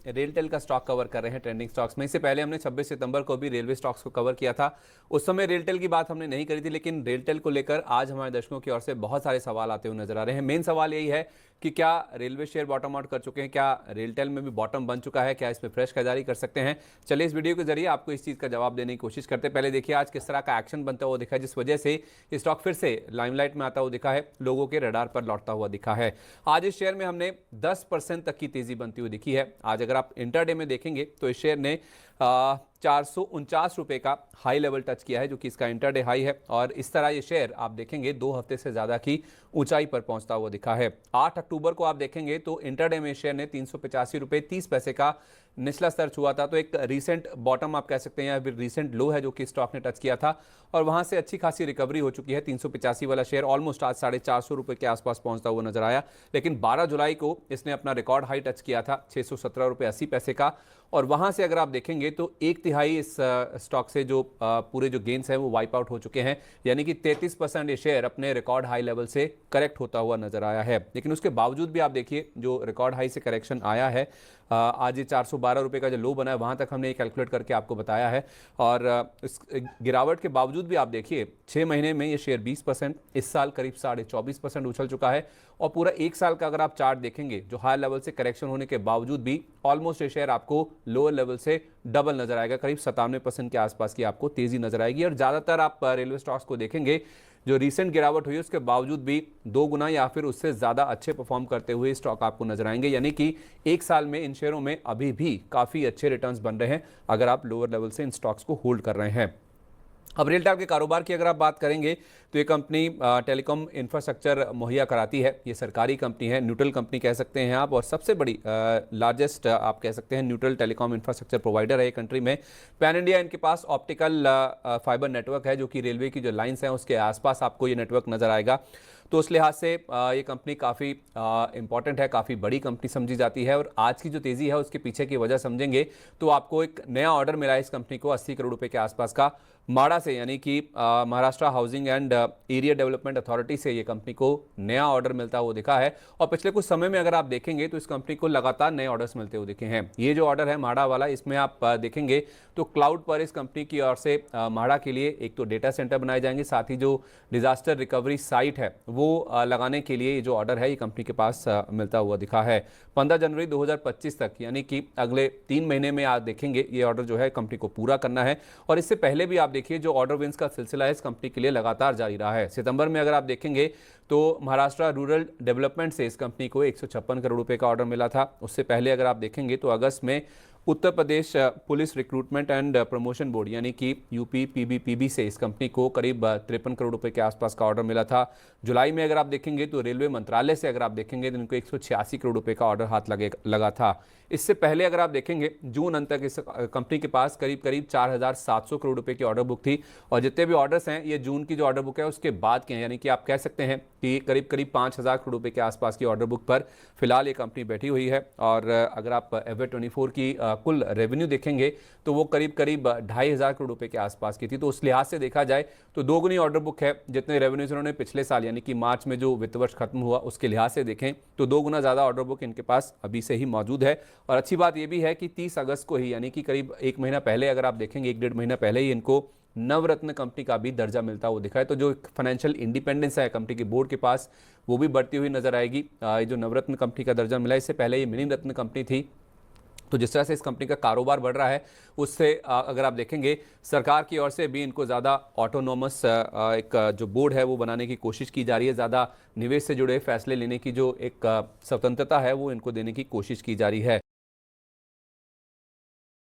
रेलटेल का stock cover कर रहे हैं ट्रेंडिंग स्टॉक्स में। इससे पहले हमने 26 सितंबर को भी रेलवे स्टॉक्स को कवर किया था। उस समय रेलटेल की बात हमने नहीं करी थी, लेकिन रेलटेल को लेकर आज हमारे दर्शकों की ओर से बहुत सारे सवाल आते हुए नजर आ रहे हैं। मेन सवाल यही है कि क्या रेलवे शेयर बॉटम आउट कर चुके हैं, क्या रेलटेल में भी बॉटम बन चुका है, क्या इसमें फ्रेश खरीदारी कर सकते हैं। चलिए इस वीडियो के जरिए आपको इस चीज़ का जवाब देने की कोशिश करते हैं। पहले देखिए आज किस तरह का एक्शन बनता हुआ दिखा है, जिस वजह से ये स्टॉक फिर से लाइमलाइट में आता हुआ दिखा है, लोगों के रडार पर लौटता हुआ दिखा है। आज इस शेयर में हमने 10% तक की तेजी बनती हुई दिखी है। आज अगर आप इंटरडे में देखेंगे तो इस शेयर ने 449 रुपए का हाई लेवल टच किया है, जो कि इसका इंटरडे हाई है। और इस तरह ये शेयर आप देखेंगे 2 हफ्ते से ज्यादा की ऊंचाई पर पहुंचता हुआ दिखा है। 8 अक्टूबर को आप देखेंगे तो इंटरडे में शेयर ने 385 रुपए 30 पैसे का निचला स्तर छुआ था। तो एक रीसेंट बॉटम आप कह सकते हैं या फिर रीसेंट लो है जो कि स्टॉक ने टच किया था, और वहां से अच्छी खासी रिकवरी हो चुकी है। 385 वाला शेयर ऑलमोस्ट आज 450 रुपए के आसपास पहुंचता हुआ नजर आया। लेकिन 12 जुलाई को इसने अपना रिकॉर्ड हाई टच किया था 617 रुपए 80 पैसे का, और वहां से अगर आप देखेंगे तो 1/3 इस स्टॉक से जो पूरे जो गेन्स हैं वो वाइप आउट हो चुके हैं। यानी कि 33% ये शेयर अपने रिकॉर्ड हाई लेवल से करेक्ट होता हुआ नजर आया है। लेकिन उसके बावजूद भी आप देखिए जो रिकॉर्ड हाई से करेक्शन आया है, आज ये 412 रुपए का जो लो बना है वहां तक हमने कैलकुलेट करके आपको बताया है। और इस गिरावट के बावजूद भी आप देखिए 6 महीने में ये शेयर 20%, इस साल करीब 24.5% उछल चुका है। और पूरा 1 साल का अगर आप चार्ट देखेंगे, जो हाई लेवल से करेक्शन होने के बावजूद भी ऑलमोस्ट ये शेयर आपको लोअर लेवल से डबल नजर आएगा। करीब 97% के आसपास की आपको तेजी नजर आएगी। और ज्यादातर आप रेलवे स्टॉक्स को देखेंगे, जो रिसेंट गिरावट हुई है उसके बावजूद भी 2 गुना या फिर उससे ज्यादा अच्छे परफॉर्म करते हुए स्टॉक आपको नजर आएंगे। यानी कि 1 साल में इन शेयरों में अभी भी काफी अच्छे रिटर्न्स बन रहे हैं अगर आप लोअर लेवल से इन स्टॉक्स को होल्ड कर रहे हैं। अब रेलटेल के कारोबार की अगर आप बात करेंगे तो ये कंपनी टेलीकॉम इंफ्रास्ट्रक्चर मुहैया कराती है। ये सरकारी कंपनी है, न्यूट्रल कंपनी कह सकते हैं आप, और सबसे बड़ी लार्जेस्ट आप कह सकते हैं न्यूट्रल टेलीकॉम इंफ्रास्ट्रक्चर प्रोवाइडर है ये कंट्री में। पैन इंडिया इनके पास ऑप्टिकल फाइबर नेटवर्क है, जो कि रेलवे की जो लाइन्स हैं उसके आसपास आपको ये नेटवर्क नजर आएगा। तो उस लिहाज से ये कंपनी काफ़ी इंपॉर्टेंट है, काफ़ी बड़ी कंपनी समझी जाती है। और आज की जो तेज़ी है उसके पीछे की वजह समझेंगे तो आपको एक नया ऑर्डर मिला है इस कंपनी को 80 करोड़ रुपए के आसपास का माड़ा से, यानी कि Maharashtra housing and area development authority से ये कंपनी को नया ऑर्डर मिलता हुआ दिखा है। और पिछले कुछ समय में अगर आप देखेंगे तो इस कंपनी को लगातार नए ऑर्डर्स मिलते हुए दिखे हैं। ये जो ऑर्डर है माड़ा वाला, इसमें आप देखेंगे तो क्लाउड पर इस कंपनी की ओर से माड़ा के लिए एक तो डेटा सेंटर बनाए जाएंगे, साथ ही जो डिजास्टर रिकवरी साइट है वो लगाने के लिए ये जो ऑर्डर है ये कंपनी के पास मिलता हुआ दिखा है। 15 जनवरी 2025 तक, यानी कि अगले 3 महीने में आप देखेंगे ये ऑर्डर जो है कंपनी को पूरा करना है। और इससे पहले भी आप देखिए जो ऑर्डर विंस का सिलसिला है इस कंपनी के लिए लगातार जारी रहा है। सितंबर में अगर आप देखेंगे तो महाराष्ट्र रूरल डेवलपमेंट से इस कंपनी को 156 करोड़ रुपए का ऑर्डर मिला था। उससे पहले अगर आप देखेंगे तो अगस्त में Uttar Pradesh police recruitment and promotion board यानी कि यूपी पीबीपीबी से इस कंपनी को करीब 53 करोड़ रुपए के आसपास का ऑर्डर मिला था। जुलाई में अगर आप देखेंगे तो रेलवे मंत्रालय से अगर आप देखेंगे तो इनको 186 करोड़ रुपए का ऑर्डर हाथ लगा था। इससे पहले अगर आप देखेंगे जून अंत तक इस कंपनी के पास करीब 4700 करोड़ रुपए की ऑर्डर बुक थी। और जितने भी ऑर्डर्स हैं ये जून की जो ऑर्डर बुक है उसके बाद के हैं, यानी कि आप कह सकते हैं कि करीब 5000 करोड़ रुपए के आसपास की ऑर्डर बुक पर फिलहाल ये कंपनी बैठी हुई है। और अगर आप FY24 की कुल रेवेन्यू देखेंगे तो वो करीब 2500 करोड़ रुपए के आसपास की थी। तो उस लिहाज से देखा जाए तो 2 गुनी ऑर्डर बुक है। जितने रेवेन्यूज उन्होंने पिछले साल यानी कि मार्च में जो वित्त वर्ष खत्म हुआ उसके लिहाज से देखें तो 2 गुना ज्यादा ऑर्डर बुक इनके पास अभी से ही मौजूद है। और अच्छी बात यह भी है कि 30 अगस्त को ही, यानी कि करीब 1 महीना पहले अगर आप देखेंगे, 1-1.5 महीना पहले ही इनको नवरत्न कंपनी का भी दर्जा मिलता हुआ दिखा है। तो जो फाइनेंशियल इंडिपेंडेंस है कंपनी के बोर्ड के पास वो भी बढ़ती हुई नजर आएगी। ये जो नवरत्न कंपनी का दर्जा मिला, इससे पहले ये मिनी रत्न कंपनी थी। तो जिस तरह से इस कंपनी का कारोबार बढ़ रहा है उससे अगर आप देखेंगे सरकार की ओर से भी इनको ज़्यादा ऑटोनोमस एक जो बोर्ड है वो बनाने की कोशिश की जा रही है। ज़्यादा निवेश से जुड़े फैसले लेने की जो एक स्वतंत्रता है वो इनको देने की कोशिश की जा रही है।